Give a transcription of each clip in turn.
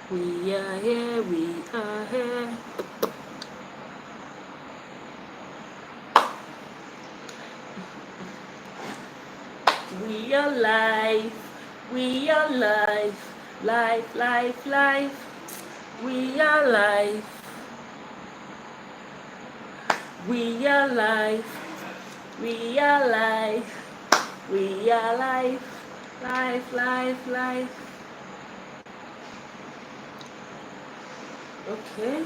We are here, we are here. We are live, we are live, live, live, live. We are live, we are live, we are live, we are live, live, live, live. Okay.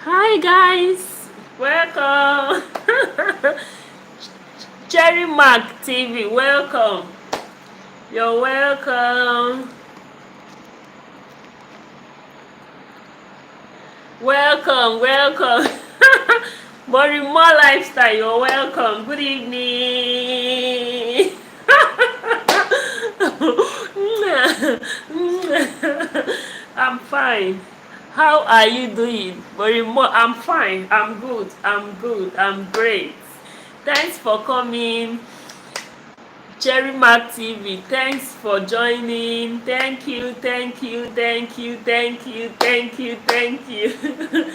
Hi guys, welcome. Cherry Mark TV, welcome. You're welcome. Welcome, welcome. Morimo Lifestyle, you're welcome. Good evening. I'm fine. How are you doing? Morimo, I'm fine. I'm good. I'm good. I'm great. Thanks for coming. Cherry Mark TV, thanks for joining. Thank you, thank you, thank you, thank you, thank you, thank you.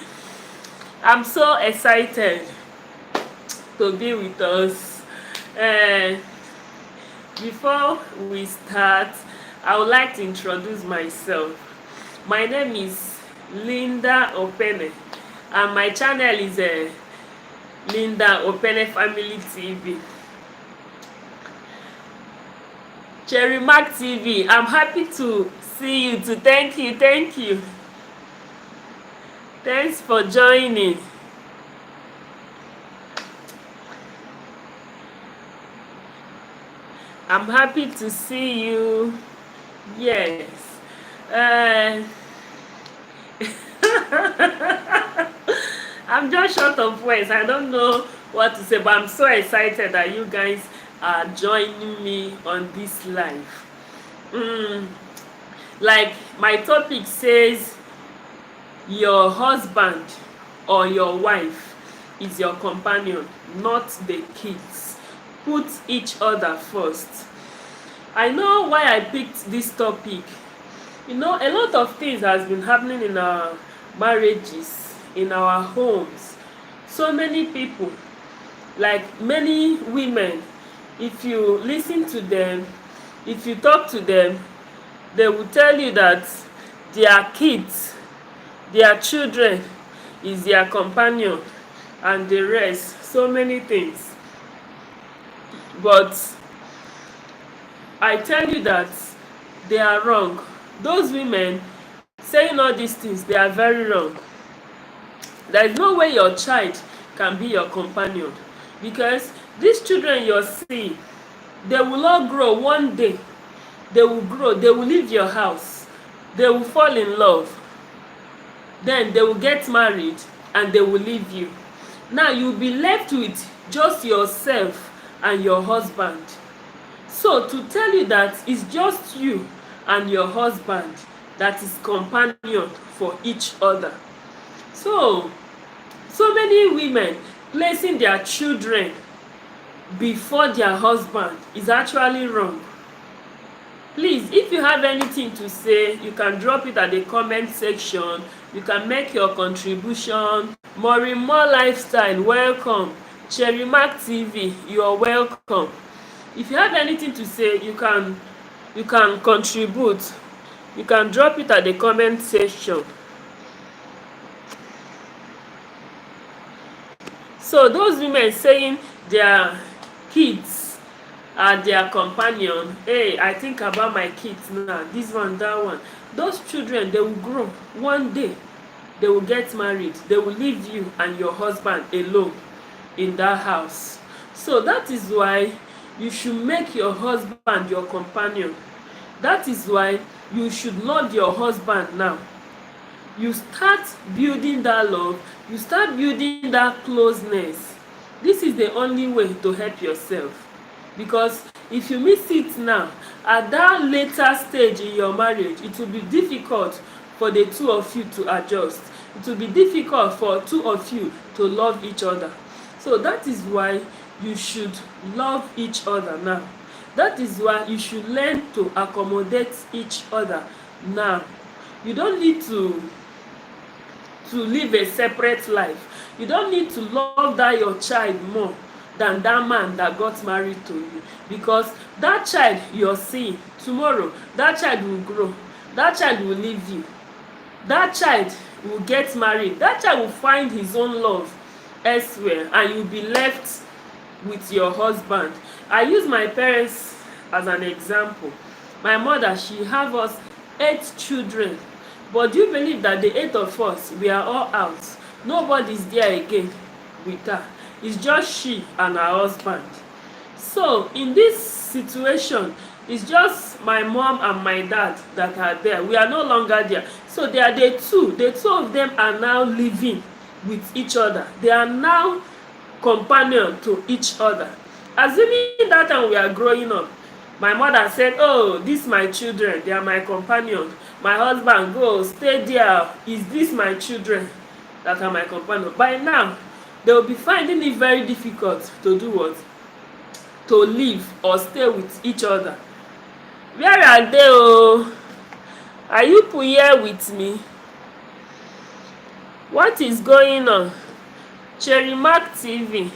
I'm so excited to be with us. Uh, Before we start, I would like to introduce myself. My name is Linda Opene, and my channel is Linda Opene Family TV. Cherry Mark TV, I'm happy to see you too. Thank you, thank you. Thanks for joining. I'm happy to see you. Yes. Uh, I'm just short of words. I don't know what to say, but I'm so excited that you guys are joining me on this live. Like my topic says, your husband or your wife is your companion, not the kids. Put each other first. I know why I picked this topic. You know, a lot of things has been happening in our marriages, in our homes. So many people, like many women, if you listen to them, if you talk to them, they will tell you that their kids, their children is their companion and the rest, so many things. But I tell you that they are wrong. Those women saying all these things, they are very wrong. There is no way your child can be your companion, because these children you're seeing, they will all grow one day. They will grow, they will leave your house, they will fall in love, then they will get married and they will leave you. Now you'll be left with just yourself and your husband. So to tell you that it's just you and your husband that is companion for each other. So many women placing their children before their husband is actually wrong. Please, if you have anything to say, you can drop it at the comment section. You can make your contribution. Morimo Lifestyle, welcome. Cherry Mark TV, you are welcome. If you have anything to say, you can contribute. You can drop it at the comment section. So those women saying their kids are their companion, hey, I think about my kids now, this one, that one. Those children, they will grow. One day they will get married, they will leave you and your husband alone in that house. So that is why you should make your husband your companion. That is why you should love your husband now. You start building that love, you start building that closeness. This is the only way to help yourself. Because if you miss it now, at that later stage in your marriage, it will be difficult for the two of you to adjust. It will be difficult for two of you to love each other. So that is why you should love each other now. That is why you should learn to accommodate each other now. You don't need to live a separate life. You don't need to love that your child more than that man that got married to you. Because that child you're seeing tomorrow, that child will grow. That child will leave you. That child will get married. That child will find his own love elsewhere, and you'll be left with your husband. I use my parents as an example. My mother, she have us 8 children. But do you believe that the 8 of us, we are all out? Nobody's there again with her. It's just she and her husband. So in this situation, it's just my mom and my dad that are there. We are no longer there. So they are the two of them are now living with each other. They are now companion to each other. Assuming that time we are growing up, my mother said, oh, these my children, they are my companion. My husband, go stay there. Is this my children that are my companion? By now, they will be finding it very difficult to do what? To live or stay with each other. Where are they? Oh, are you here with me? What is going on? Cherry Mark TV,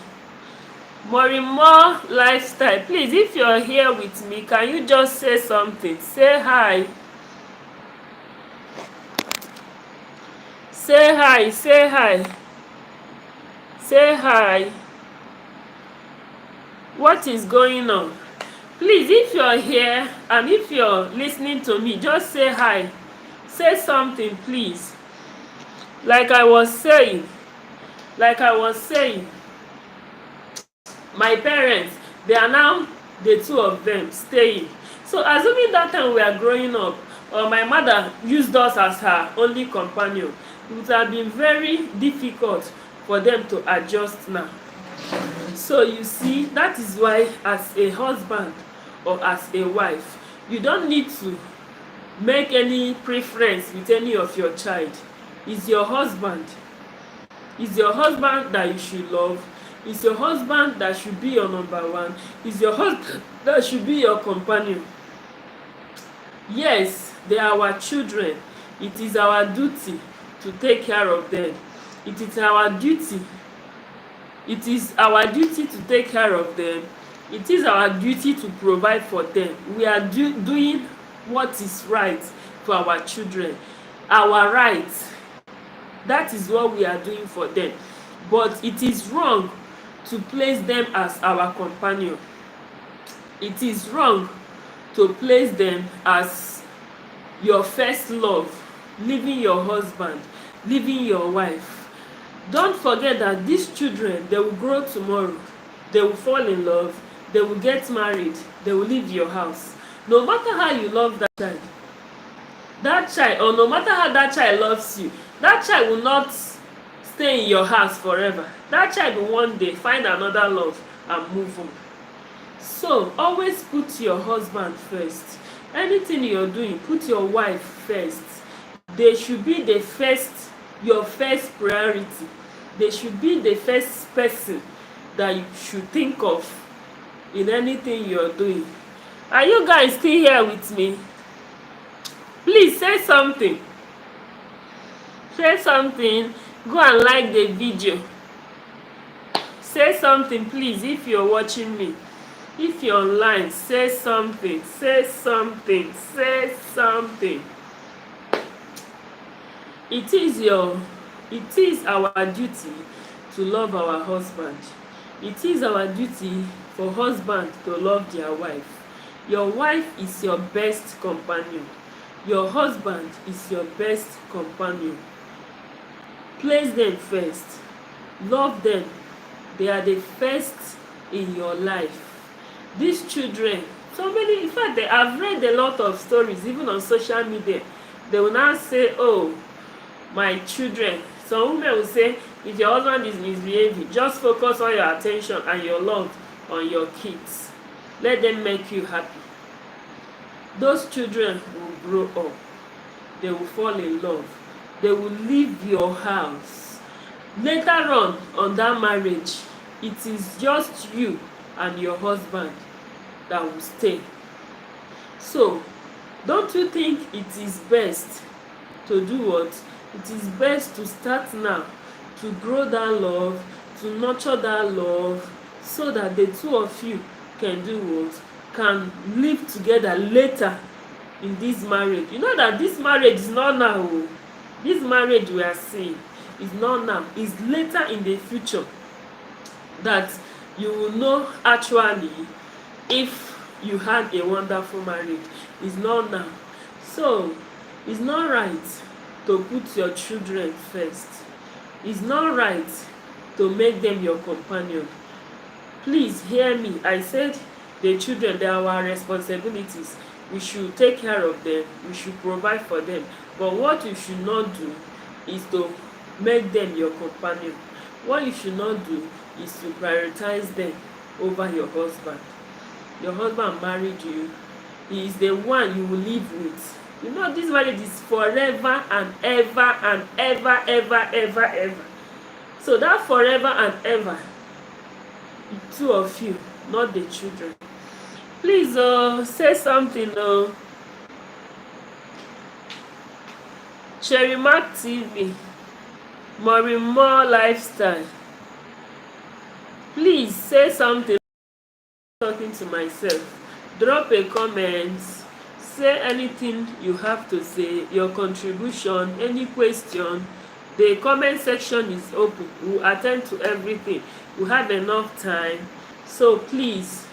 Morimo Lifestyle. Please, if you're here with me, can you just say something? Say hi. Say hi, say hi. Say hi. What is going on? Please, if you're here and if you're listening to me, just say hi. Say something, please. Like I was saying, my parents, they are now the two of them staying. So assuming that time we are growing up, or my mother used us as her only companion, it would have been very difficult for them to adjust now. So you see, that is why as a husband or as a wife, you don't need to make any preference with any of your child. It's your husband. It's your husband that you should love. It's your husband that should be your number one. It's your husband that should be your companion. Yes, they are our children. It is our duty to take care of them. It is our duty. It is our duty to take care of them. It is our duty to provide for them. We are doing what is right for our children. Our rights. That is what we are doing for them. But it is wrong to place them as our companion. It is wrong to place them as your first love, leaving your husband, leaving your wife. Don't forget that these children, they will grow tomorrow. They will fall in love. They will get married. They will leave your house. No matter how you love that child, or no matter how that child loves you, that child will not stay in your house forever. That child will one day find another love and move on. So always put your husband first. Anything you're doing, put your wife first. They should be your first priority. They should be the first person that you should think of in anything you're doing. Are you guys still here with me? Please say something. Say something. Go and like the video. Say something, please, if you're watching me. If you're online, say something, say something, say something. It is our duty to love our husband. It is our duty for husband to love their wife. Your wife is your best companion. Your husband is your best companion. Place them first. Love them. They are the first in your life. These children, so many, in fact, I've read a lot of stories, even on social media. They will now say, oh, my children. Some women will say, if your husband is misbehaving, just focus all your attention and your love on your kids. Let them make you happy. Those children will grow up. They will fall in love. They will leave your house. Later on that marriage, it is just you and your husband that will stay. So, don't you think it is best to do what? It is best to start now, to grow that love, to nurture that love, so that the two of you can do what? Can live together later in this marriage. You know that this marriage is not now. This marriage we are seeing is not now. It's later in the future that you will know actually if you had a wonderful marriage. It's not now. So, it's not right to put your children first. It's not right to make them your companion. Please hear me. I said the children, they are our responsibilities. We should take care of them. We should provide for them. But what you should not do is to make them your companion. What you should not do is to prioritize them over your husband. Your husband married you. He is the one you will live with. You know, this marriage is forever and ever and ever, ever, ever, ever. So that forever and ever, the two of you, not the children. Please say something. Cherry Mark TV, Maureen Moore Lifestyle. Please say something. I'm talking to myself. Drop a comment. Say anything you have to say, your contribution, any question. The comment section is open. We'll attend to everything. We have enough time. So please,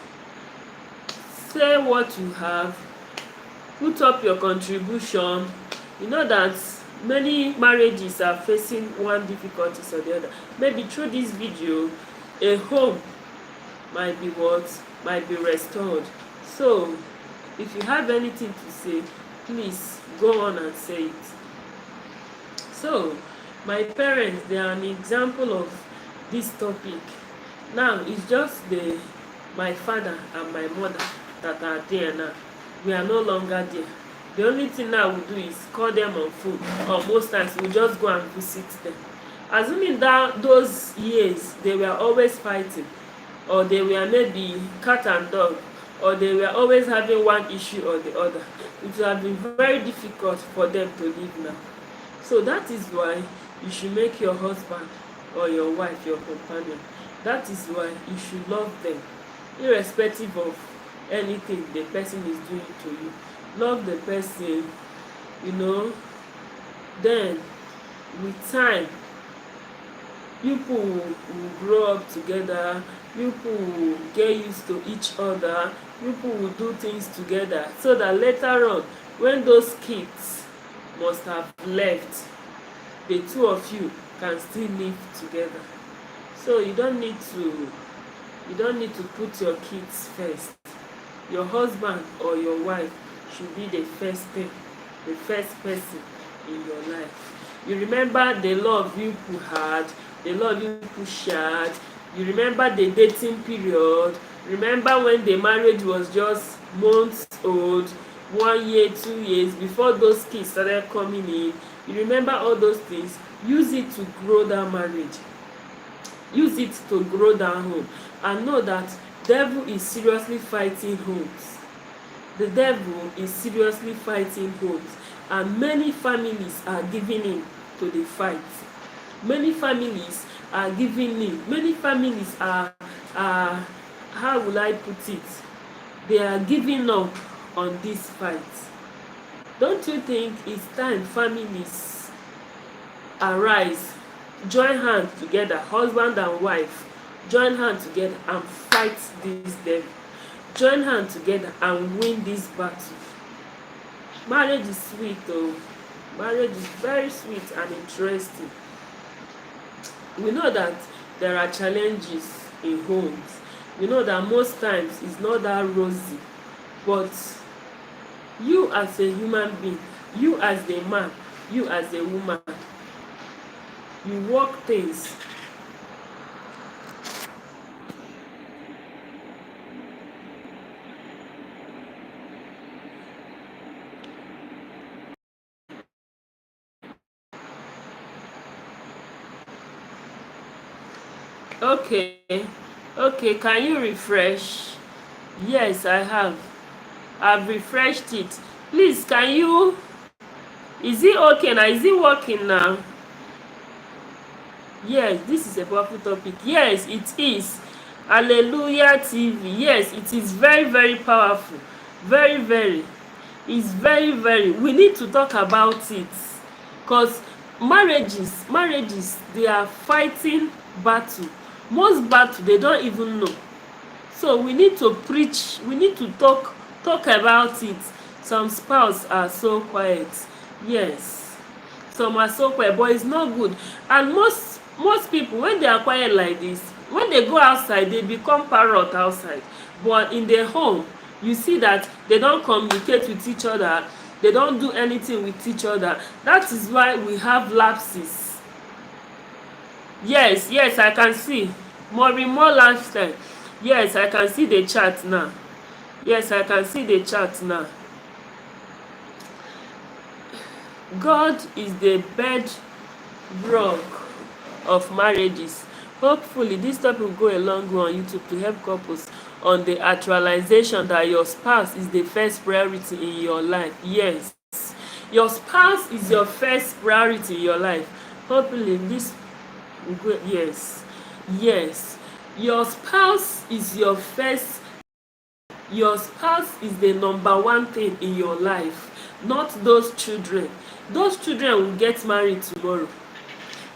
say what you have. Put up your contribution. You know that many marriages are facing one difficulty or the other. Maybe through this video, a home might be restored. So, if you have anything to say, please go on and say it. So, my parents, they are an example of this topic. Now, it's just my father and my mother that are there now. We are no longer there. The only thing now we do is call them on phone, or most times we just go and visit them. Assuming that those years they were always fighting, or they were maybe cat and dog, or they were always having one issue or the other, it would have been very difficult for them to live now. So that is why you should make your husband or your wife your companion. That is why you should love them, irrespective of anything the person is doing to you. Love the person, then with time, people will grow up together, people will get used to each other, people will do things together, so that later on, when those kids must have left, the two of you can still live together. So you don't need to put your kids first. Your husband or your wife should be the first thing, the first person in your life. You remember the love you had, the love you shared. You remember the dating period. Remember when the marriage was just months old, 1 year, 2 years, before those kids started coming in. You remember all those things. Use it to grow that marriage. Use it to grow that home. And know that devil is seriously fighting homes. The devil is seriously fighting homes. And many families are giving in to the fight. Many families are giving in. Many families are how will I put it, they are giving up on this fight. Don't you think it's time families arise, join hands together, husband and wife, join hands together and fight this devil, join hands together and win this battle. Marriage is sweet though. Marriage is very sweet and interesting. We know that there are challenges in homes. We know that most times it's not that rosy, but you as a human being, you as a man, you as a woman, you work things. Okay, can you refresh? Yes, I have. I've refreshed it. Please, can you, is it okay now? Is it working now? Yes, this is a powerful topic. Yes, it is. Hallelujah TV. Yes, it is very, very powerful. Very, very. It's very, very. We need to talk about it. Because marriages, they are fighting battle. Most battle, they don't even know. So we need to preach. We need to talk about it. Some spouse are so quiet. Yes. Some are so quiet, but it's not good. And most people, when they are quiet like this, when they go outside, they become parrot outside. But in their home, you see that they don't communicate with each other. They don't do anything with each other. That is why we have lapses. Yes, I can see. More lifestyle. Yes, I can see the chat now. Yes, I can see the chat now. God is the bedrock of marriages. Hopefully, this topic will go a long way on YouTube to help couples on the actualization that your spouse is the first priority in your life. Yes, your spouse is your first priority in your life. Hopefully, this will go. Yes, your spouse is your first. Your spouse is the number one thing in your life, not those children. Those children will get married tomorrow.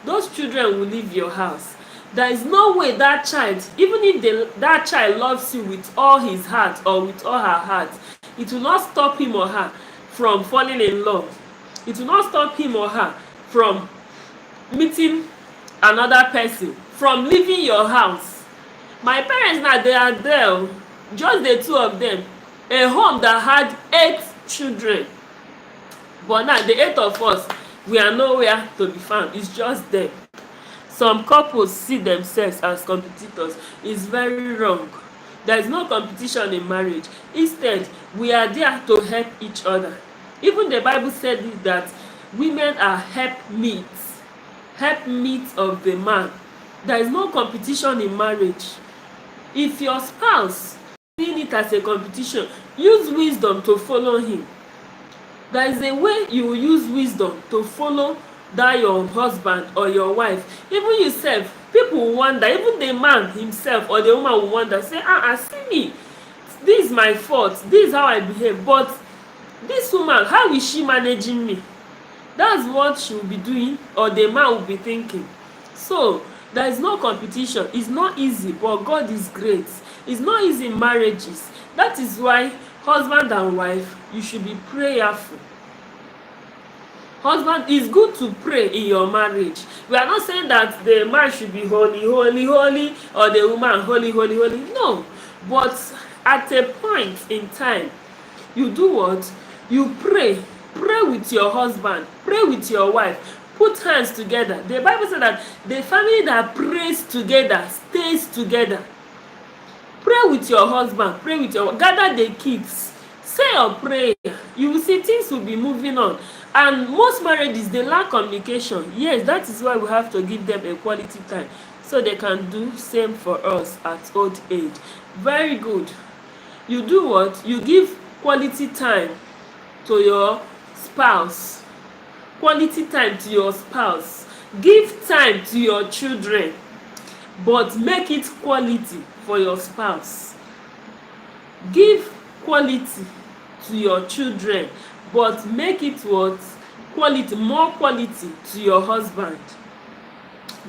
Those children will leave your house. There is no way that child, even if that child loves you with all his heart or with all her heart, it will not stop him or her from falling in love. It will not stop him or her from meeting another person, from leaving your house. My parents now, they are there, just the two of them. A home that had 8 children. But now the 8 of us, we are nowhere to be found. It's just them. Some couples see themselves as competitors. It's very wrong. There is no competition in marriage. Instead, we are there to help each other. Even the Bible said that women are helpmeets of the man. There is no competition in marriage. If your spouse seeing it as a competition, use wisdom to follow him. There is a way you will use wisdom to follow that your husband or your wife. Even yourself, people will wonder, even the man himself or the woman will wonder, say, see me, this is my fault, this is how I behave, but this woman, how is she managing me? That's what she will be doing, or the man will be thinking. So there is no competition. It's not easy, but God is great. It's not easy in marriages. That is why husband and wife, you should be prayerful. Husband, it's good to pray in your marriage. We are not saying that the man should be holy, or the woman holy. No. But at a point in time, you do what? You pray. Pray with your husband. Pray with your wife. Put hands together. The Bible says that the family that prays together stays together. Pray with your husband. Pray with your wife. Gather the kids. Say your prayer. You will see things will be moving on. And most marriages, they lack communication. Yes, that is why we have to give them a quality time so they can do same for us at old age. Very good. You do what? You give quality time to your spouse. Quality time to your spouse. Give time to your children. But make it quality. for your spouse. Give quality to your children, but make it what? Quality, more quality to your husband.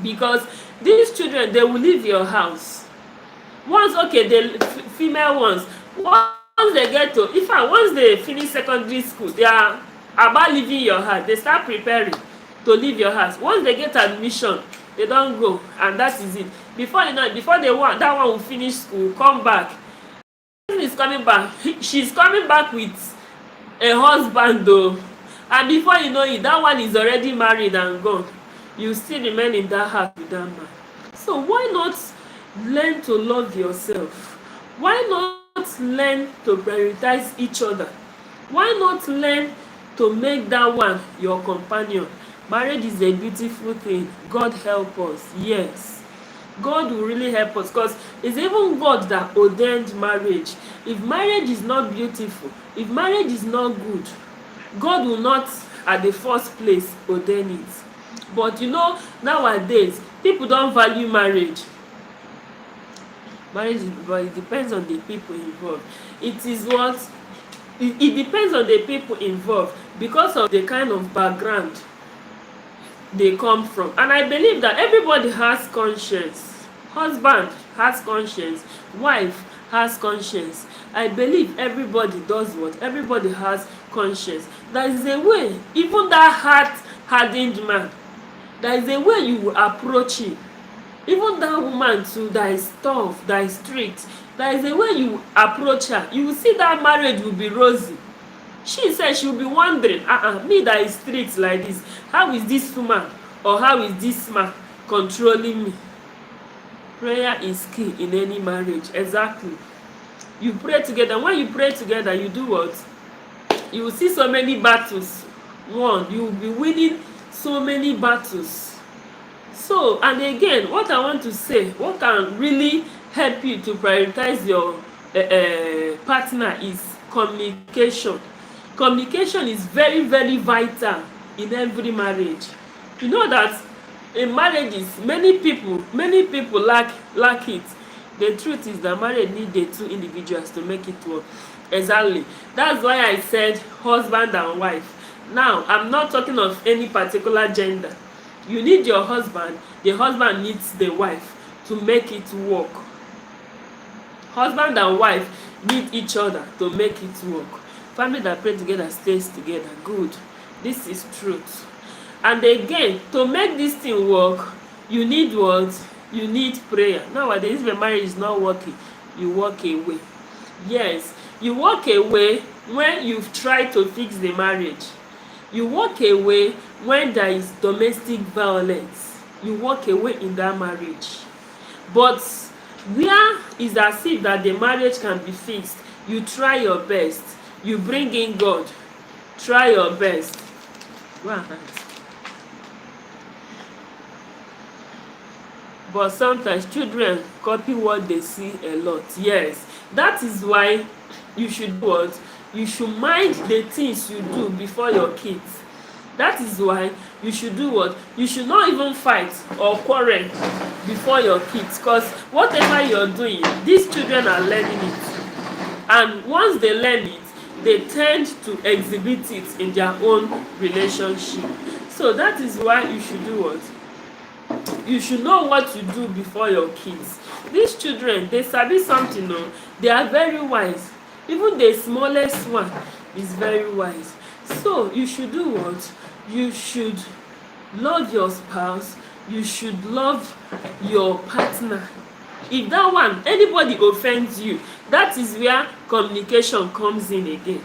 Because these children, they will leave your house. Once, okay, the female ones, once they get to, in fact, once they finish secondary school, they are about leaving your house. They start preparing to leave your house. Once they get admission, they don't go, and that is it. Before you know it, before they want, that one will finish school, come back. Is coming back. She's coming back with a husband though, and before you know it, that one is already married and gone. You still remain in that house with that man. So why not learn to love yourself? Why not learn to prioritize each other? Why not learn to make that one your companion? Marriage is a beautiful thing. God help us. Yes, God will really help us, because it's even God that ordained marriage. If marriage is not beautiful, if marriage is not good, God will not at the first place ordain it. But you know, nowadays people don't value marriage. Marriage is, but it depends on the people involved. It is what it depends on the people involved, because of the kind of background they come from. And I believe that everybody has conscience. Husband has conscience, wife has conscience. I believe everybody does what? Everybody has conscience. There is a way, even that hardened man, there is a way you will approach him. Even that woman too, that is tough, that is strict, there is a way you approach her. You will see that marriage will be rosy. She said she will be wondering, me that is strict like this, how is this woman or how is this man controlling me? Prayer is key in any marriage. Exactly. You pray together. When you pray together, you do what? You will see so many battles won. You will be winning so many battles. So, and again, what I want to say, what can really help you to prioritize your partner is communication. Communication is very, very vital in every marriage. You know that in marriages, many people lack it. The truth is that marriage needs the two individuals to make it work. Exactly. That's why I said husband and wife. Now, I'm not talking of any particular gender. You need your husband, the husband needs the wife to make it work. Husband and wife need each other to make it work. Family that pray together stays together. Good. This is truth. And again, to make this thing work, you need what? You need prayer. Nowadays, if a marriage is not working, you walk away. Yes, you walk away when you've tried to fix the marriage. You walk away when there is domestic violence. You walk away in that marriage. But where is as if that the marriage can be fixed, you try your best. You bring in God. Try your best. Go ahead. But sometimes children copy what they see a lot. Yes, that is why you should do what? You should mind the things you do before your kids. That is why you should do what? You should not even fight or quarrel before your kids, because whatever you're doing, these children are learning it. And once they learn it, they tend to exhibit it in their own relationship. So that is why you should do what? You should know what to do before your kids. These children, they sabi something, no? They are very wise. Even the smallest one is very wise. So you should do what? You should love your spouse. You should love your partner. If that one, anybody offends you, that is where communication comes in again.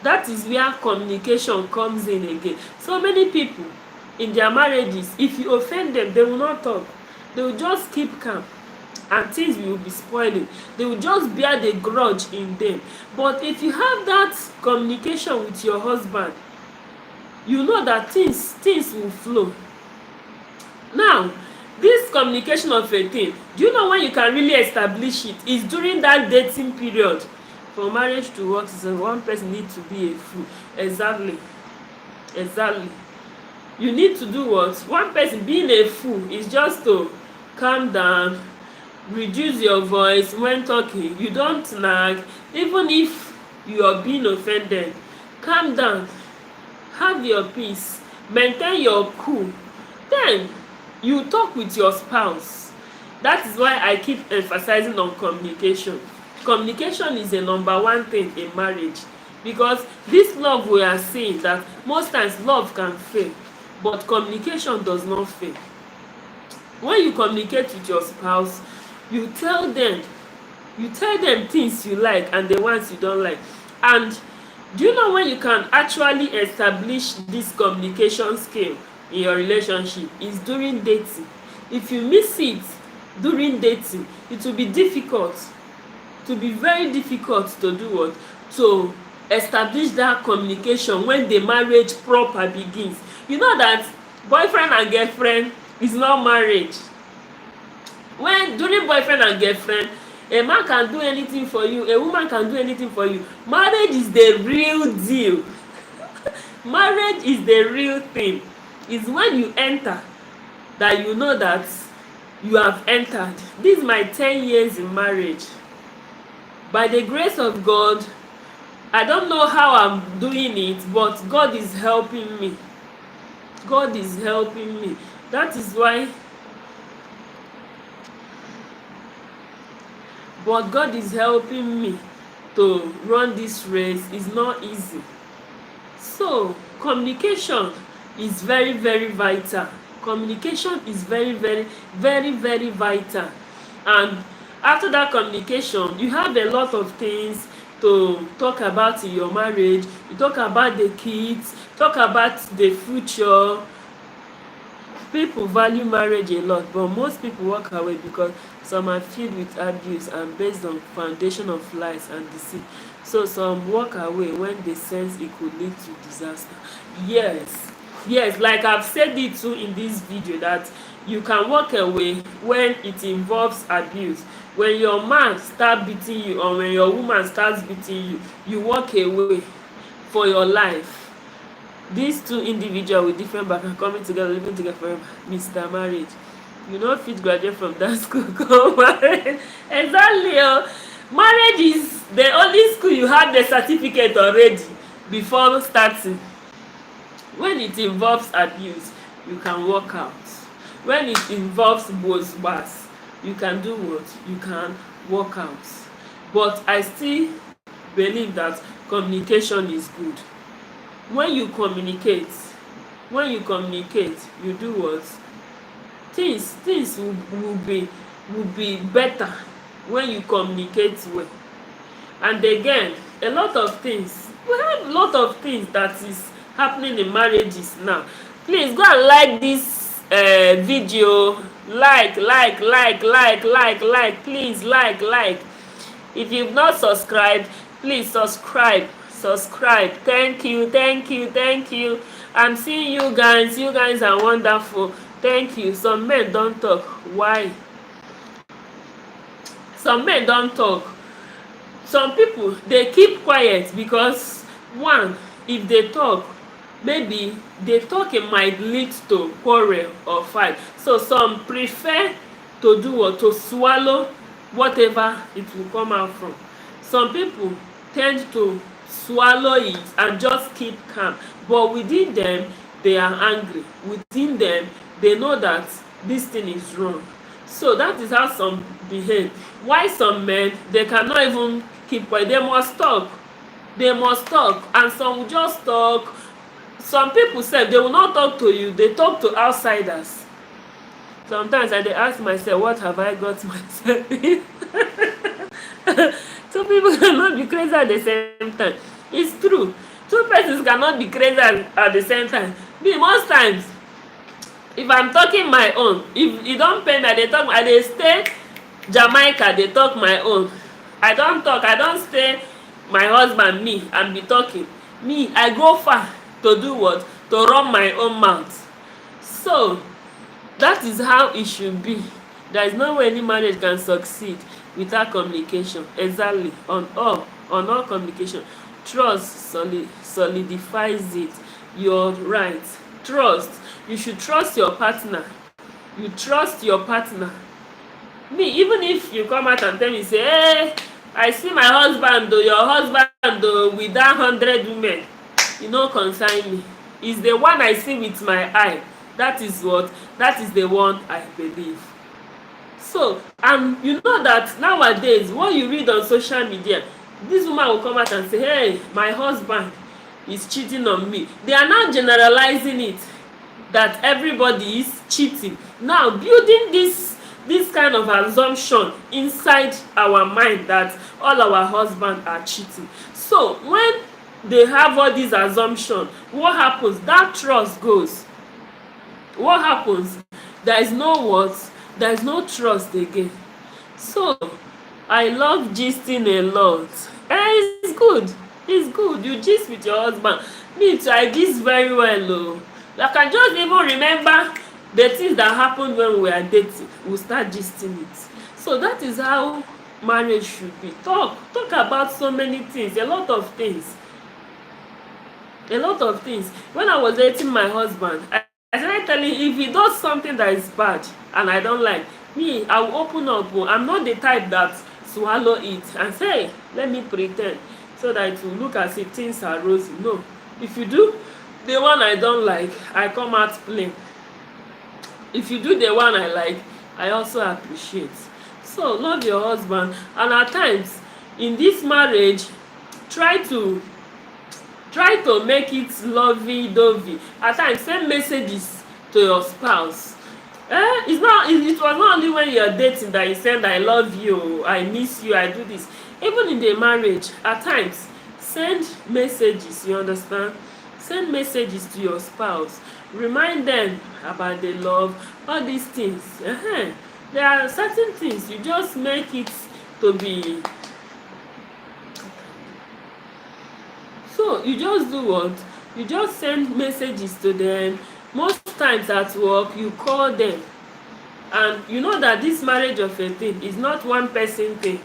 That is where communication comes in again. So many people in their marriages, if you offend them, they will not talk. They will just keep calm. And things will be spoiling. They will just bear the grudge in them. But if you have that communication with your husband, you know that things will flow. Now, this communication of a thing, do you know when you can really establish it? Is during that dating period. For marriage to work, so one person needs to be a fool. Exactly. You need to do what? One person being a fool is just to calm down, reduce your voice when talking. You don't nag. Even if you are being offended, calm down, have your peace, maintain your cool. Then you talk with your spouse. That is why I keep emphasizing on communication. Communication is the number one thing in marriage, because this love we are seeing, that most times love can fail, but communication does not fail. When you communicate with your spouse, you tell them things you like and the ones you don't like. And do you know when you can actually establish this communication skill in your relationship is during dating. If you miss it during dating, it will be difficult, to be very difficult to do what? To establish that communication when the marriage proper begins. You know that boyfriend and girlfriend is not marriage. When during boyfriend and girlfriend, a man can do anything for you, a woman can do anything for you. Marriage is the real deal. Marriage is the real thing. It's when you enter that you know that you have entered. This is my 10 years in marriage. By the grace of God, I don't know how I'm doing it, but God is helping me. God is helping me. That is why. But God is helping me to run this race. It's not easy. So communication is very, very vital. Communication is very, very, very, very vital. And after that communication, you have a lot of things to talk about in your marriage. You talk about the kids, talk about the future. People value marriage a lot, but most people walk away because some are filled with abuse and based on foundation of lies and deceit. So some walk away when they sense it could lead to disaster. Yes, like I've said it too in this video, that you can walk away when it involves abuse. When your man starts beating you or when your woman starts beating you, you walk away for your life. These two individuals with different backgrounds coming together, living together forever, Mr. Marriage. You no fit graduate from that school, come marriage. Exactly. Marriage is the only school you have the certificate already before starting. When it involves abuse, you can walk out. When it involves both bars, you can do what? You can walk out. But I still believe that communication is good. When you communicate, you do what? Things will be better when you communicate well. And again, a lot of things, we have a lot of things that is happening in marriages now. Please go and like this video. Like, please like. If you've not subscribed, please subscribe. Thank you. I'm seeing you guys. You guys are wonderful. Thank you. Some men don't talk. Why? Some men don't talk. Some people, they keep quiet because, one, if they talk, maybe the talking might lead to quarrel or fight. So some prefer to do what? To swallow whatever it will come out from. Some people tend to swallow it and just keep calm, but within them they are angry. Within them they know that this thing is wrong. So that is how some behave. Why some men, they cannot even keep quiet, they must talk, and some will just talk. Some people say they will not talk to you, they talk to outsiders. Sometimes I dey ask myself, what have I got myself in? Two people cannot be crazy at the same time. It's true. Two persons cannot be crazy at the same time. Me, most times, if I'm talking my own, if you don't pay me, I dey stay Jamaica, they talk my own. I don't talk, I don't stay my husband, me, and be talking. Me, I go far to do what? To run my own mouth. So that is how it should be. There is no way any marriage can succeed without communication. Exactly. On all communication. Trust solidifies it. You're right. Trust. You should trust your partner. You trust your partner. Me, even if you come out and tell me say, hey, I see my husband or your husband or with that 100 women, e no concern me. It's the one I see with my eye. That is what, that is the one I believe. So, and you know that nowadays, what you read on social media, this woman will come out and say, hey, my husband is cheating on me. They are now generalizing it that everybody is cheating. Now, building this kind of assumption inside our mind that all our husbands are cheating. So, when they have all these assumptions, what happens? That trust goes. What happens? There is no what? There is no trust again. So I love gisting a lot. It's good. It's good. You gist with your husband. Me too, I gist very well. Oh. I can just even remember the things that happened when we were dating. We start gisting it. So that is how marriage should be. Talk about so many things, a lot of things. A lot of things. When I was dating my husband, I started telling him if he does something that is bad and I don't like, me, I will open up. I'm not the type that swallow it and say, hey, let me pretend so that it will look as if things are rosy. No. If you do the one I don't like, I come out plain. If you do the one I like, I also appreciate. So love your husband, and at times in this marriage, try to make it lovey-dovey. At times send messages to your spouse. It was not only when you are dating that you send I love you, I miss you, I do this. Even in the marriage, at times send messages, you understand? Send messages to your spouse. Remind them about the love, all these things. There are certain things you just make it to be. So you just do what? You just send messages to them. Most times at work, you call them. And you know that this marriage of a thing is not one person thing.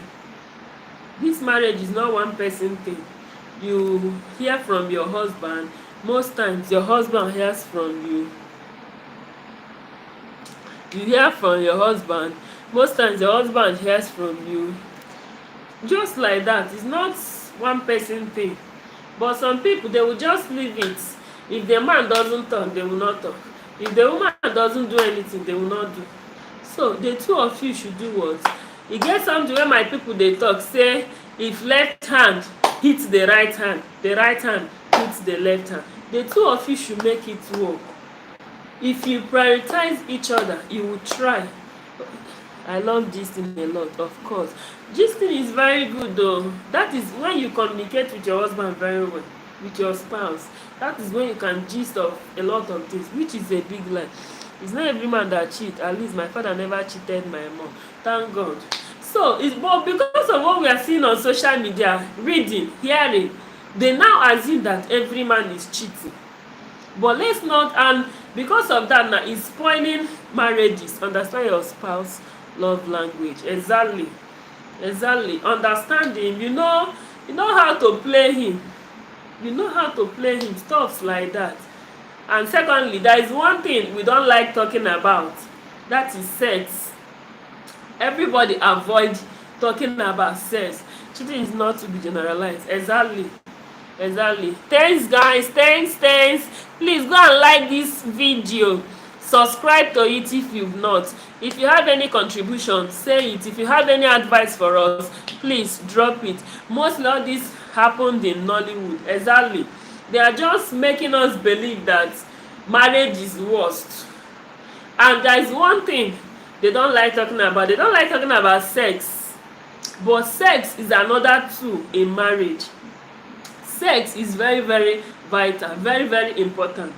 This marriage is not one person thing. You hear from your husband. Most times your husband hears from you. You hear from your husband. Most times your husband hears from you. Just like that. It's not one person thing. But some people, they will just leave it. If the man doesn't talk, they will not talk. If the woman doesn't do anything, they will not do. So the two of you should do what? E get something wey my people dey talk say if left hand hit the right hand hit the left hand. The two of you should make it work. If you prioritize each other, you will try. I love gisting a lot, of course. Gisting is very good though. That is when you communicate with your husband very well, with your spouse. That is when you can gist of a lot of things, which is a big lie. It's not every man that cheat. At least my father never cheated my mom. Thank God. So it's but because of what we are seeing on social media, reading, hearing, they now assume that every man is cheating. But let's not, and because of that now, it's spoiling marriages. Understand your spouse love language. Exactly. Understand him. You know how to play him. You know how to play him. Stuff like that. And secondly, there is one thing we don't like talking about. That is sex. Everybody avoid talking about sex. Cheating is not to be generalized. Exactly. Thanks guys. Thanks. Please go and like this video. Subscribe to it if you've not. If you have any contribution, say it. If you have any advice for us, please drop it. Mostly all this happened in Nollywood. Exactly. They are just making us believe that marriage is worst. And there is one thing they don't like talking about. They don't like talking about sex. But sex is another tool in marriage. Sex is very, very vital, very, very important.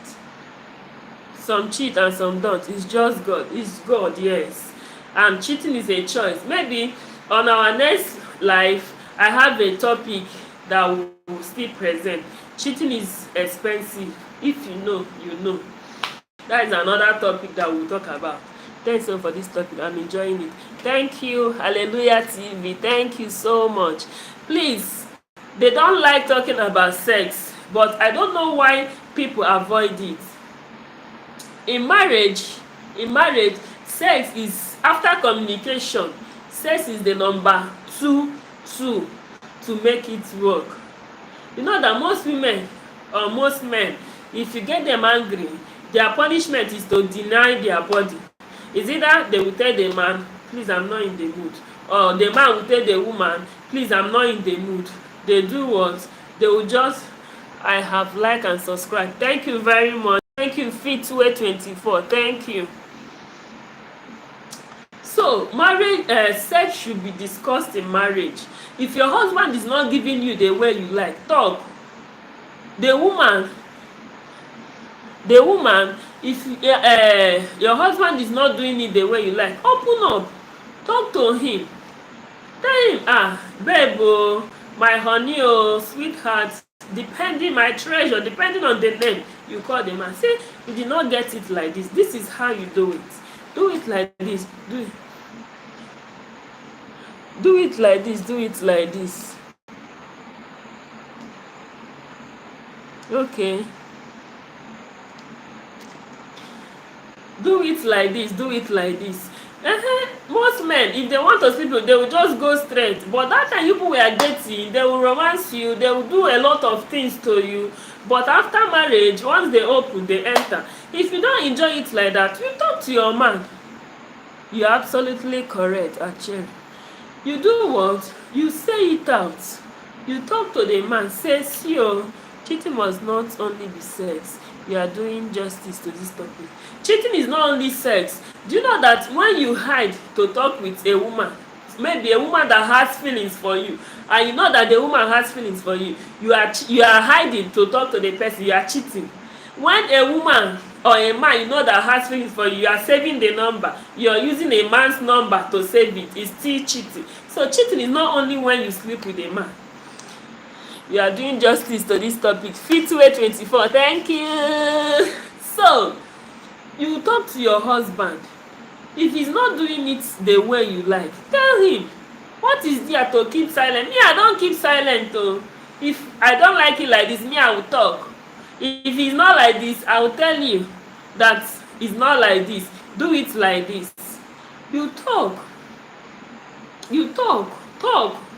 Some cheat and some don't. It's just God. It's God, yes. And cheating is a choice. Maybe on our next live, I have a topic that will still present. Cheating is expensive. If you know, you know. That is another topic that we'll talk about. Thanks so for this topic. I'm enjoying it. Thank you, Hallelujah TV. Thank you so much. Please, they don't like talking about sex, but I don't know why people avoid it. In marriage, sex is after communication. Sex is the number two to make it work. You know that most women or most men, if you get them angry, their punishment is to deny their body. Is either they will tell the man, please, I'm not in the mood, or the man will tell the woman, please, I'm not in the mood. They do what? They will just, I have like and subscribe. Thank you very much. Thank you, Fitway24. Thank you. So marriage, sex should be discussed in marriage. If your husband is not giving you the way you like, talk. The woman, if your husband is not doing it the way you like, open up, talk to him, tell him, babe, oh, my honey, oh, sweetheart, depending, my treasure, depending on the name you call the man. Say, you did not get it like this. This is how you do it. Do it like this. Do it like this. Do it like this. Okay. Do it like this. Do it like this. Most men, if they want to sleep, they will just go straight. But that time people were dating, they will romance you, they will do a lot of things to you. But after marriage, once they open, they enter. If you don't enjoy it like that, you talk to your man. You're absolutely correct, Achille. You do what? You say it out. You talk to the man, say, see, oh, cheating must not only be sex. You are doing justice to this topic. Cheating is not only sex. Do you know that when you hide to talk with a woman, maybe a woman that has feelings for you, and you know that the woman has feelings for you, you are hiding to talk to the person, you are cheating. When a woman or a man you know that has feelings for you, you are saving the number, you are using a man's number to save it, it's still cheating. So cheating is not only when you sleep with a man. You are doing justice to this topic. Fitway24, thank you. So you talk to your husband. If he's not doing it the way you like, tell him. What is there to keep silent? Me, I don't keep silent though. If I don't like it like this, me, I will talk. If it's not like this, I will tell you that it's not like this. Do it like this. You talk. You talk.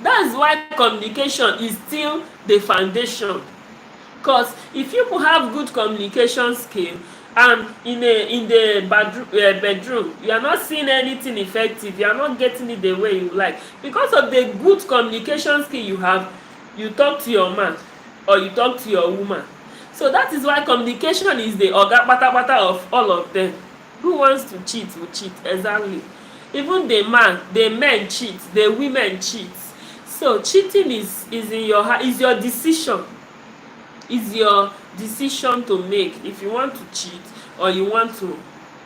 That's why communication is still the foundation. Because if you have good communication skill, and in the bedroom, you are not seeing anything effective, you are not getting it the way you like, because of the good communication skill you have, you talk to your man or you talk to your woman. So that is why communication is the oga patapata of all of them. Who wants to cheat will cheat. Exactly. Even the men cheat, the women cheat. So cheating is in your heart, is your decision. Is your decision to make if you want to cheat or you want to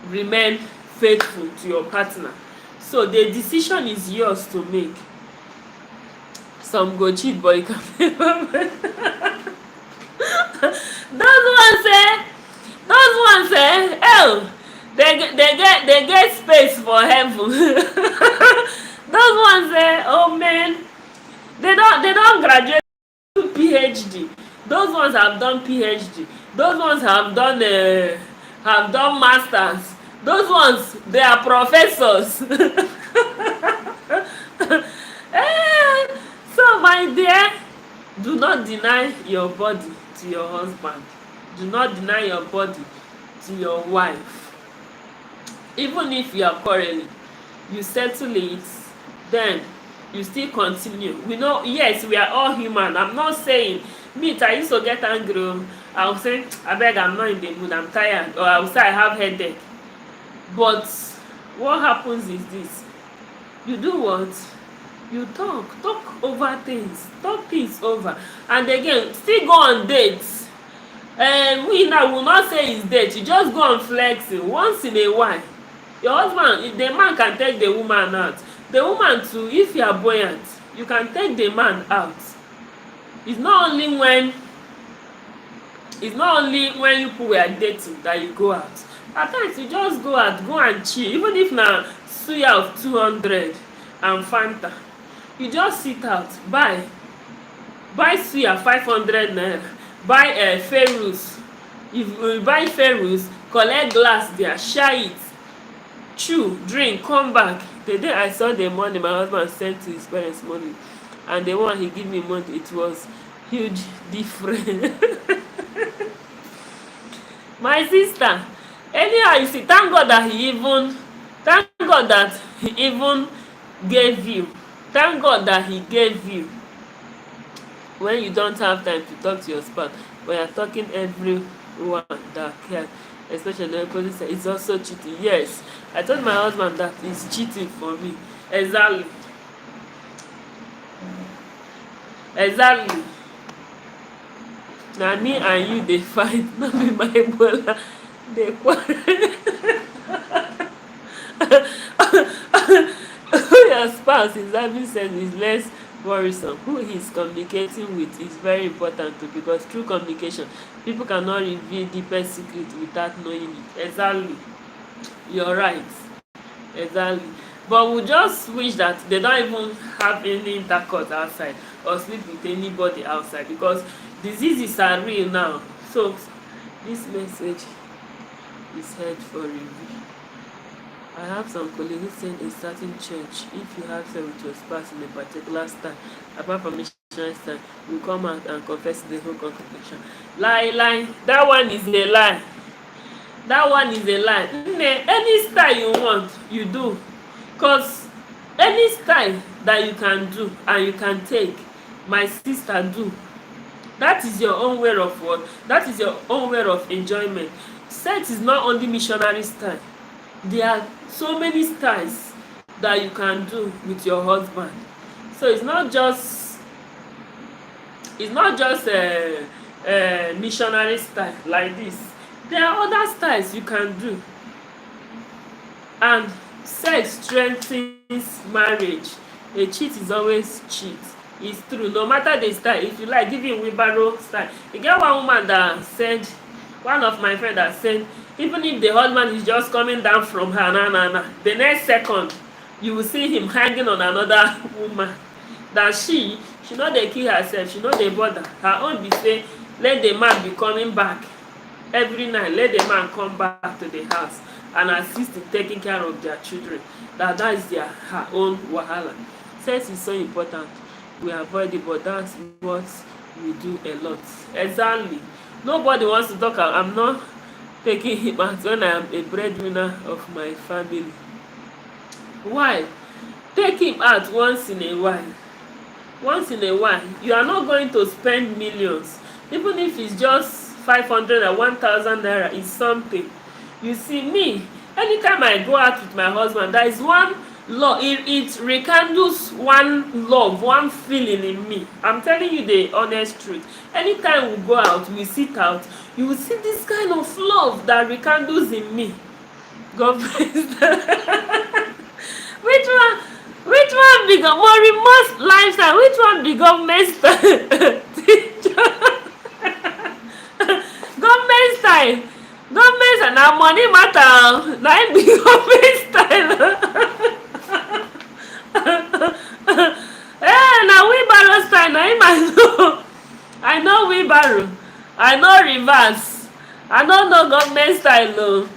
remain faithful to your partner. So the decision is yours to make. Some go cheat, but you can those ones say, oh, they get space for heaven. Those ones say, oh man, they don't graduate to PhD. Those ones have done PhD. Those ones have done masters. Those ones, they are professors. So my dear, do not deny your body to your husband. Do not deny your body to your wife. Even if you are quarreling, you settle it, then you still continue. We know, yes, we are all human. I'm not saying, me, I used to get angry. I will say, I beg, I'm not in the mood, I'm tired. Or I will say, I have headache. But what happens is this. You do what? You talk over things. Talk things over. And again, still go on dates. We now will not say it's date. You just go on flexing once in a while. Your husband, the man can take the woman out. The woman too, if you are buoyant, you can take the man out. It's not only when you people were dating that you go out. At times you just go out, go and chill. Even if na suya of 200 and Fanta, you just sit out, buy suya 500 naira, buy Ferrous. If you buy Ferrous, collect glass there, share it. chew, drink, come back. The day I saw the money my husband sent to his parents money and the one he give me money, it was huge difference. My sister, anyhow you see, thank God that he even gave you, thank God that he gave you when you don't have time to talk to your spouse, but you're talking everyone that cares, especially the opposite sex. It's also cheating. Yes, I told my husband that he's cheating for me. Exactly. Exactly. Na me and you dey fight, no be my Ebola dey quarrel. Who your spouse is having sex is less worrisome. Who he's communicating with is very important too, because through communication people cannot reveal deepest secret without knowing it. Exactly, you're right. Exactly. But we just wish that they don't even have any intercourse outside or sleep with anybody outside, because diseases are real now. So this message is heard for review. I have some colleagues who say in a certain church, if you have sex with your spouse in a particular style, apart from missionary style, you come out and confess the whole congregation. Lie, lie. That one is a lie. That one is a lie. Any style you want, you do. Because any style that you can do and you can take, my sister, do. That is your own way of what? That is your own way of enjoyment. Sex is not only missionary style. There are so many styles that you can do with your husband. So it's not just a missionary style like this. There are other styles you can do. And sex strengthens marriage. A cheat is always cheat. It's true. No matter the style, if you like, give him wheelbarrow style. You get one woman that said, one of my friends that said, even if the husband is just coming down from her, the next second you will see him hanging on another woman. That she no dey kill herself, she no dey bother. Her own be say, let the man be coming back every night, let the man come back to the house and assist in taking care of their children. That is her own wahala. Sex is so important, we avoid it, but that's what we do a lot. Exactly. Nobody wants to talk. I'm not taking him out when I am a breadwinner of my family. Why? Take him out once in a while. Once in a while. You are not going to spend millions. Even if it's just 500 or 1,000 naira, is something. You see, me, anytime I go out with my husband, there is one love. It rekindles one love, one feeling in me. I'm telling you the honest truth. Anytime we go out, we sit out, you will see this kind of love that rekindles in me. God bless them. Which one be more remote lifestyle? Which one be government style? Government style. Government style na money matter. Na im be government style. Na wheelbarrow style na im I know. I know wheelbarrow. I know reverse. I no know government style o.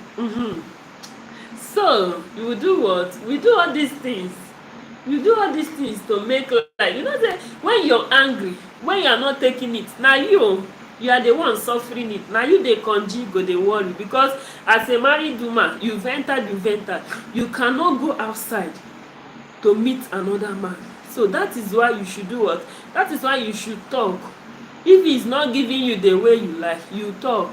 So you do what? We do all these things. You do all these things to make life. You know say when you're angry, when you are not taking it, na you are the one suffering it. Na you dey conji go dey worry, because as a married woman, you've entered. You cannot go outside to meet another man. So that is why you should do what? That is why you should talk. If he's not giving you the way you like, you talk.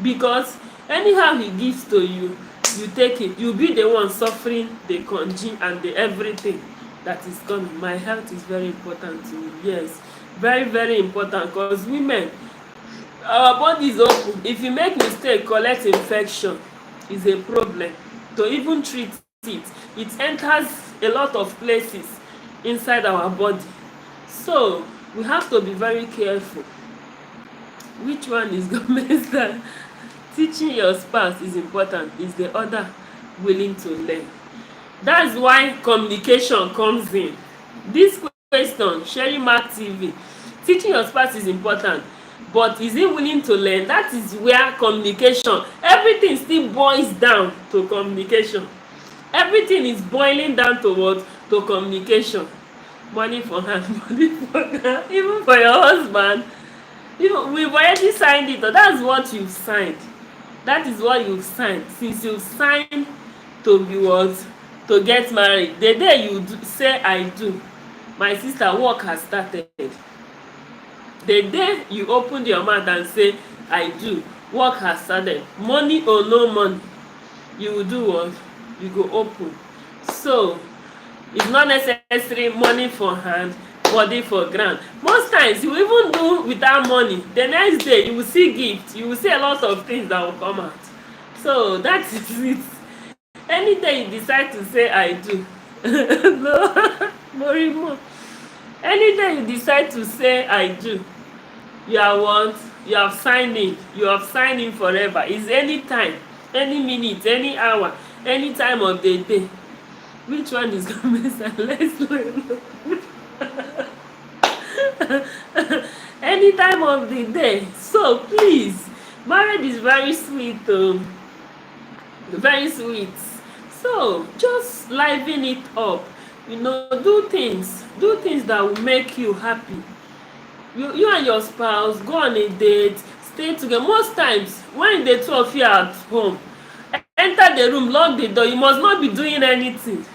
Because anyhow he gives to you, you take it. You be the one suffering the conji and the everything that is coming. My health is very important to me. Yes, very, very important, because women, our body is open. If you make mistake, collect infection is a problem. To even treat it, it enters a lot of places inside our body. So we have to be very careful. Which one is government style? Teaching your spouse is important. Is the other willing to learn? That's why communication comes in. This question, Sherry Mark TV, teaching your spouse is important, but is he willing to learn? That is where communication, everything still boils down to communication. Everything is boiling down to what? To communication. Money for hand, money for hand. Even for your husband, we've already signed it. Or that's what you've signed. That is what you've signed. Since you've signed to be what? To get married. The day you say I do, my sister, work has started. The day you open your mouth and say I do, work has started. Money or no money, you will do what? You go open. So it's not necessary money for hand, body for ground. Most times you even do without money. The next day you will see gift, you will see a lot of things that will come out. So that is it. Any day you decide to say I do, no, no remove. Any day you decide to say I do, you are what? You have signed in. You have signed in forever. It's any time, any minute, any hour, any time of the day. Which one is gonna be let's learn. Any time of the day. So please, marriage is very sweet, very sweet. So just liven it up. Do things that will make you happy. You and your spouse go on a date, stay together. Most times when the two of you are at home, enter the room, lock the door. You must not be doing anything.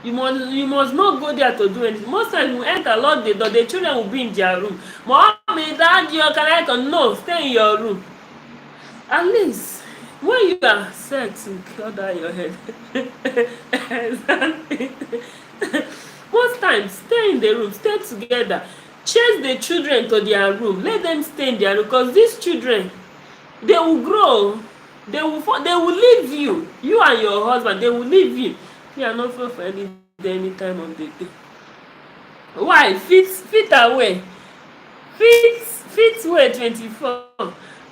You must not go there to do anything. Most times you enter, lock the door, the children will be in their room. Mommy, dad, you can I come? No, stay in your room. At least when you are sex, you cover your head. Exactly. Most times stay in the room, stay together. Chase the children to their room, let them stay in their room, because these children, they will grow, they will leave you and your husband, they will leave you. You are not for any day, any time of the day. Why? Fit away, fit way 24.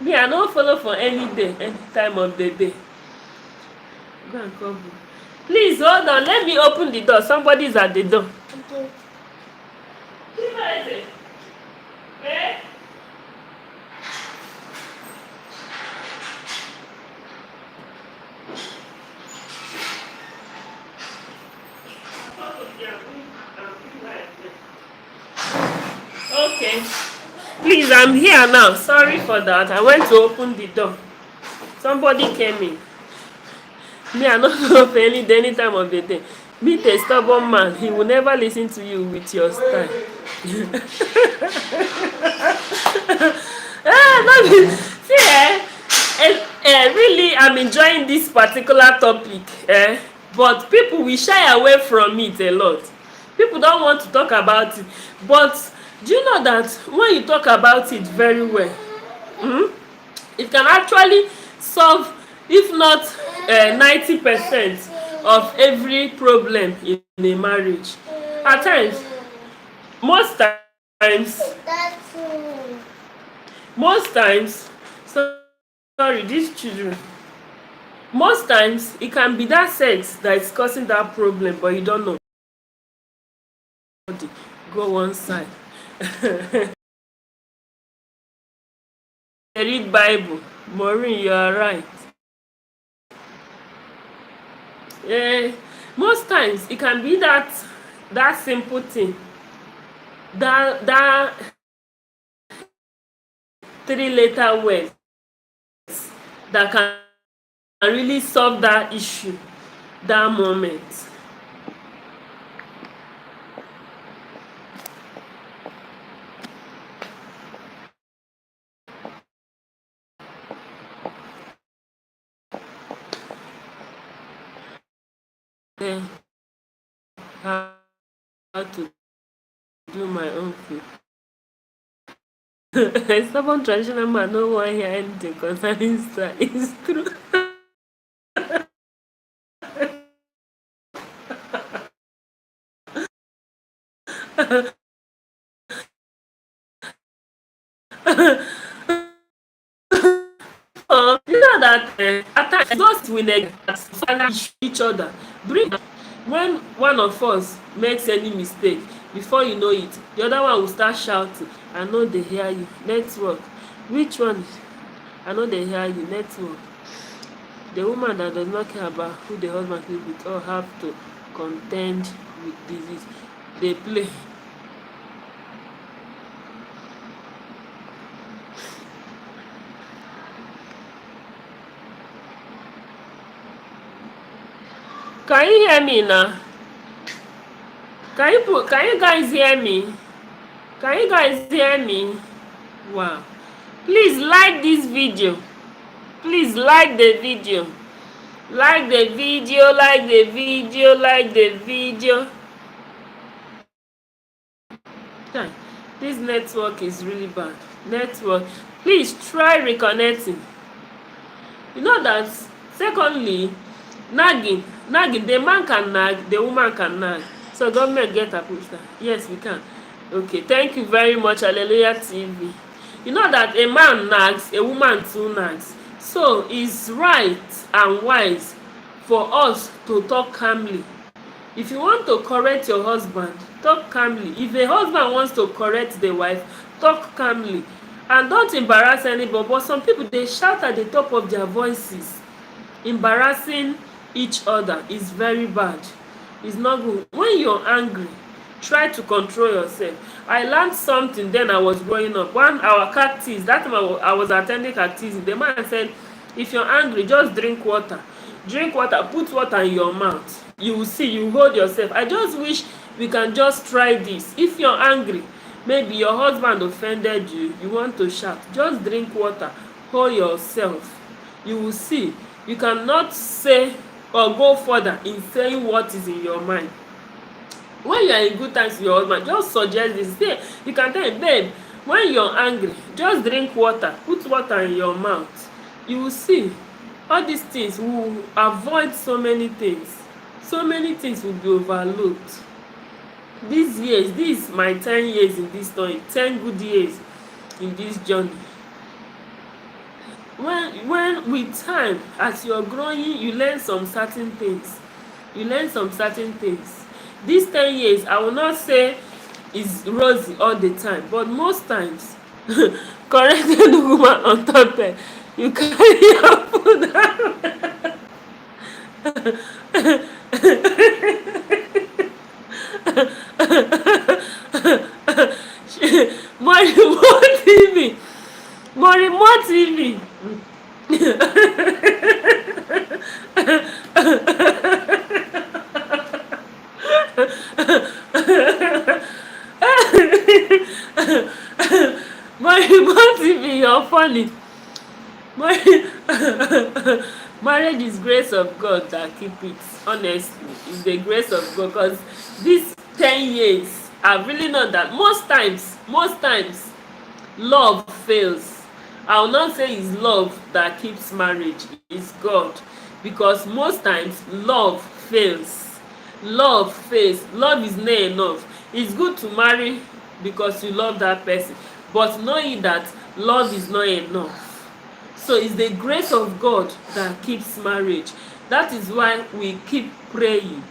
Me, I no follow for any day, any time of the day. Go and come. Please hold on, let me open the door. Somebody is at the door. Okay. Eh? Okay. Please, I'm here now. Sorry for that. I went to open the door. Somebody came in. Me, I not know for any time of the day. Meet a stubborn man. He will never listen to you with your style. Really, I'm enjoying this particular topic. But people will shy away from it a lot. People don't want to talk about it. But do you know that when you talk about it very well, it can actually solve, if not 90% of every problem in a marriage. At times, most times, sorry, these children, most times it can be that sex that is causing that problem, but you don't know. Go one side. Read Bible. Maureen, you are right. Most times it can be that simple thing, that 3-letter word that can really solve that issue, that moment. How to do my own thing. A stubborn traditional man no wan hear anything concerning style. It's true. You know that at times those will neglect each other. When one of us makes any mistake, before you know it, the other one will start shouting, I know they hear you, network. Which one? I know they hear you, network. The woman that does not care about who the husband sleep with or have to contend with disease. They play. Can you hear me now? Can you guys hear me? Can you guys hear me? Wow. Please like this video. Please like the video. Like the video, like the video, like the video. This network is really bad. Network. Please try reconnecting. You know that, secondly, nagging, the man can nag, the woman can nag. So government get approved that. Yes, we can. Okay, thank you very much, Hallelujah TV. You know that a man nags, a woman too nags. So it's right and wise for us to talk calmly. If you want to correct your husband, talk calmly. If a husband wants to correct the wife, talk calmly. And don't embarrass anybody. But some people, they shout at the top of their voices. Embarrassing each other is very bad. It's not good. When you're angry, try to control yourself. I learned something then I was growing up. One our catechism, that time I was attending catechism, the man said, if you're angry, just drink water. Drink water, put water in your mouth. You will see, you hold yourself. I just wish we can just try this. If you're angry, maybe your husband offended you, you want to shout, just drink water, hold yourself. You will see, you cannot say or go further in saying what is in your mind. When you are in good times with your husband, just suggest this. Say, you can tell him, babe, when you're angry, just drink water, put water in your mouth. You will see, all these things will avoid so many things. So many things will be overlooked. These years, this is my 10 years in this story, 10 good years in this journey. When with time, as you're growing, you learn some certain things. You learn some certain things. These 10 years, I will not say is rosy all the time, but most times, correcting the woman on top there, you carry your food down. More TV. More TV. More TV, you're funny. Marriage is grace of God that keep it. Honestly, it's the grace of God, because these 10 years I've really known that most times love fails. I will not say it's love that keeps marriage, it's God, because most times love fails. Love fails. Love is not enough. It's good to marry because you love that person, but knowing that love is not enough. So it's the grace of God that keeps marriage. That is why we keep praying,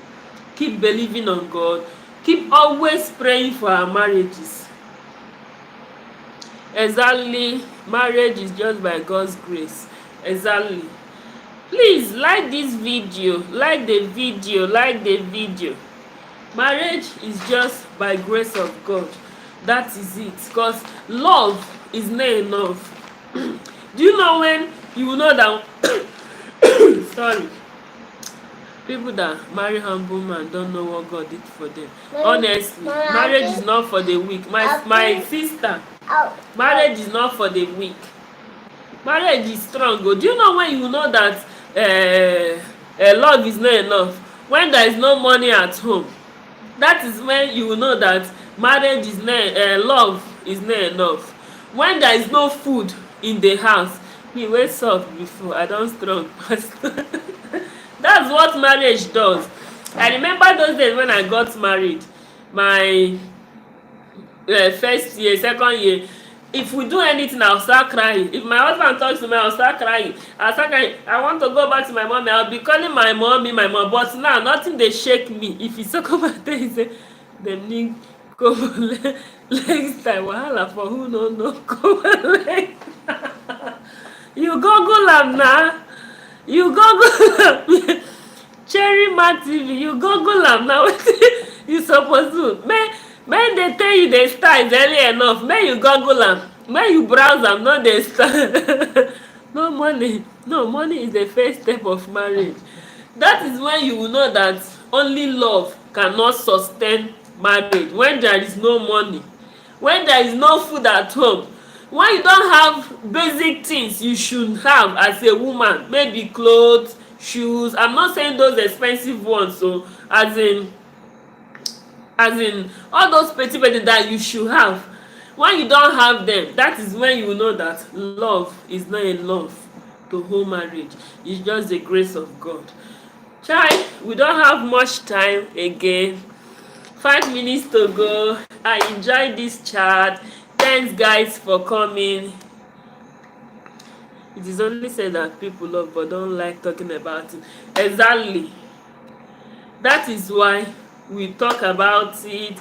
keep believing on God, keep always praying for our marriages. Exactly. Marriage is just by God's grace. Exactly. Please like this video, like the video, like the video. Marriage is just by grace of God. That is it. Because love is not enough. Do you know when you will know that sorry, people that marry humble man don't know what God did for them. Honestly, marriage is not for the weak. My sister, marriage is not for the weak. Marriage is strong. Do you know when you know that love is not enough? When there is no money at home, that is when you will know that marriage is not, love is not enough. When there is no food in the house, me wey soft before, I don strong pass. That's what marriage does. I remember those days when I got married, my first year, second year, if we do anything, I'll start crying. If my husband talks to me, I'll start crying. I want to go back to my mommy. I'll be calling my mommy, my mom. But now, nothing dey shake me. If you talk about there, he say, dem need come legs tie wahala for who no come legs. You google am na. You google Cherry Mac TV, you google am na wetin you suppose do. Make dey tell you dey start early enough, make you google am, make you browse am, no dey start. No money, no, money is the first step of marriage. That is when you will know that only love cannot sustain marriage. When there is no money, when there is no food at home, when you don have basic things you should have as a woman, maybe clothes, shoes. I'm not saying those expensive ones, so as in all those petty petty that you should have. When you don have them, that is when you know that love is not a love to whole marriage. It's just the grace of God. Chai, we don't have much time again. 5 minutes to go. I enjoyed this chat. Thanks guys for coming. It is only said that people love but don't like talking about it. Exactly. That is why we talk about it.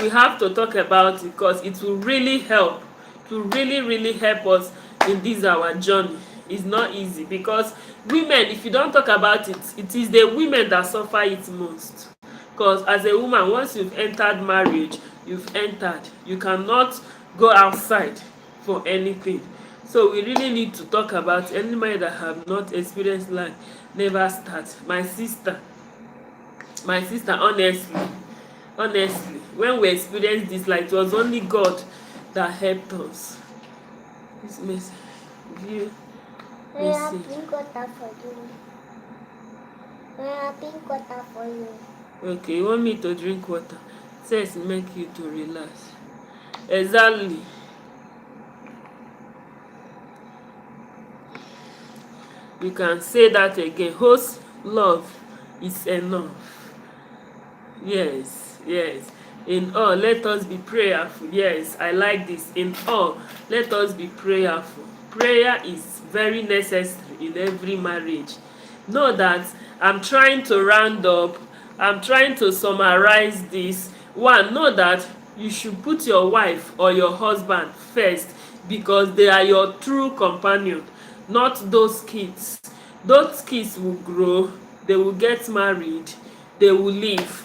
We have to talk about it because it will really help. It will really help us in this our journey. It's not easy because women, if you don't talk about it, it is the women that suffer it most. Because as a woman, once you've entered marriage, you've entered. You cannot go outside for anything. So we really need to talk about any man that have not experienced life, never start. My sister, honestly, when we experienced this, like, it was only God that helped us. This message, view message. Pink water for you. Pink water for you. Okay, you want me to drink water? Says make you to relax. Exactly. You can say that again. Host love is enough. Yes. In all, let us be prayerful. Yes, I like this. In all, let us be prayerful. Prayer is very necessary in every marriage. Know that I'm trying to round up. I'm trying to summarize this. One, know that you should put your wife or your husband first because they are your true companion, not those kids. Those kids will grow, they will get married, they will live,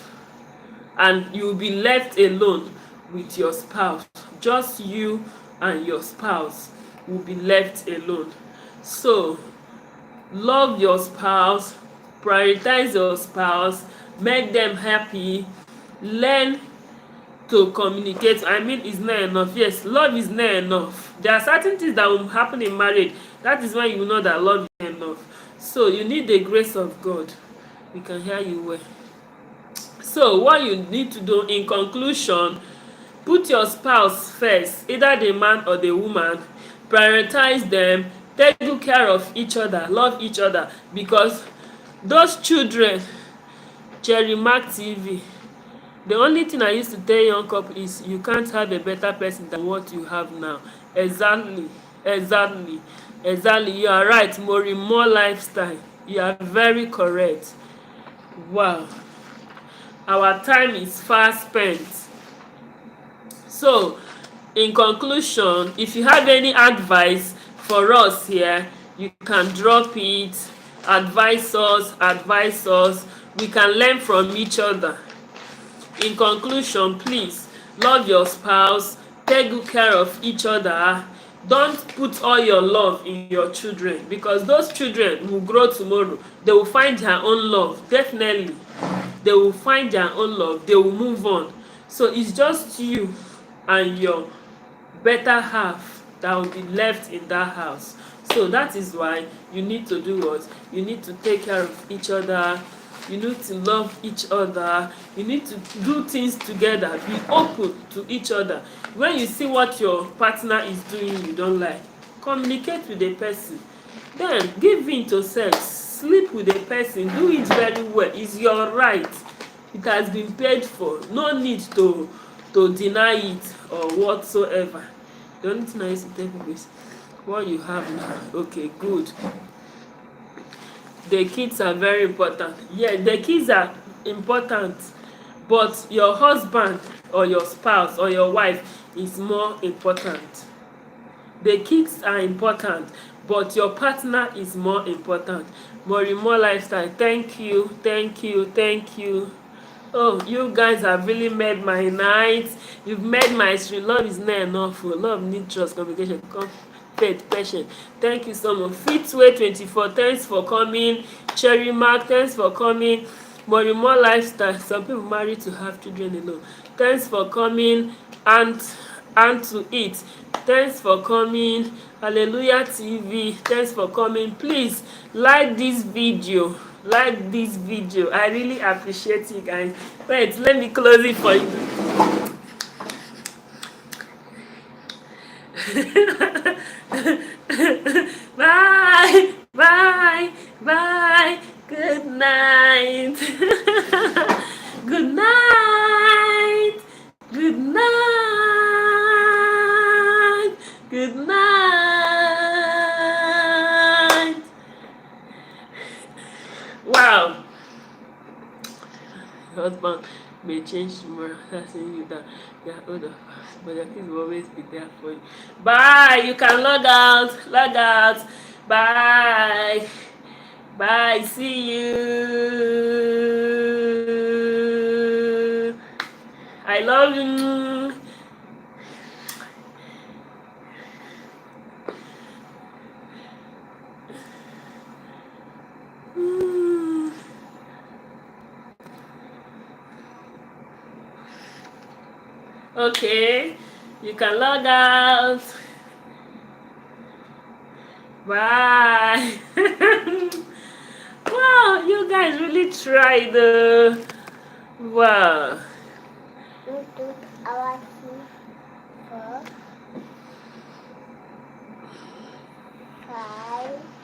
and you will be left alone with your spouse. Just you and your spouse will be left alone. So love your spouse, prioritize your spouse, make them happy, learn to communicate. I mean, it's not enough. Yes, love is not enough. There are certain things that will happen in marriage. That is when you know that love is enough. So you need the grace of God. We can hear you well. So what you need to do in conclusion, put your spouse first, either the man or the woman. Prioritize them, take good care of each other, love each other, because those children, Cherry Mac TV, the only thing I used to tell young couple is you can't have a better person than what you have now. Exactly. You are right. More lifestyle. You are very correct. Wow. Our time is fast spent. So, in conclusion, if you have any advice for us here, you can drop it. Advise us. We can learn from each other. In conclusion, please love your spouse, take good care of each other. Don't put all your love in your children because those children will grow tomorrow. They will find their own love. Definitely, they will find their own love. They will move on. So it's just you and your better half that will be left in that house. So that is why you need to do what? You need to take care of each other. You need to love each other. You need to do things together. Be open to each other. When you see what your partner is doing you don't like, communicate with the person. Then give in to sex. Sleep with the person. Do it very well. It's your right. It has been paid for. No need to deny it or whatsoever. The only thing I used to tell people is what you have now. Okay, good. The kids are very important. Yeah, the kids are important, but your husband or your spouse or your wife is more important. The kids are important, but your partner is more important. Morimo Lifestyle, thank you, thank you, thank you. Oh, you guys have really made my night. You've made my stream. Love is not enough. Oh. Love needs trust, communication, faith, patience. Thank you so much. Fitway24, thanks for coming. Cherry Mark, thanks for coming. Morimo Lifestyle, some people marry to have children alone. Thanks for coming. And to it. Thanks for coming. Hallelujah TV, thanks for coming. Please like this video, like this video. I really appreciate you guys. Wait, let me close it for you. Bye, bye, bye. Good night. Good night. Good night. Good night. Wow. Your husband may change tomorrow, asking you that you are older, but your kids will always be there for you. Bye. You can log out. Log out. Bye. Bye. See you. I love you. Okay, you can log out. Bye. Wow, you guys really tried. Wow. You took our tea for 5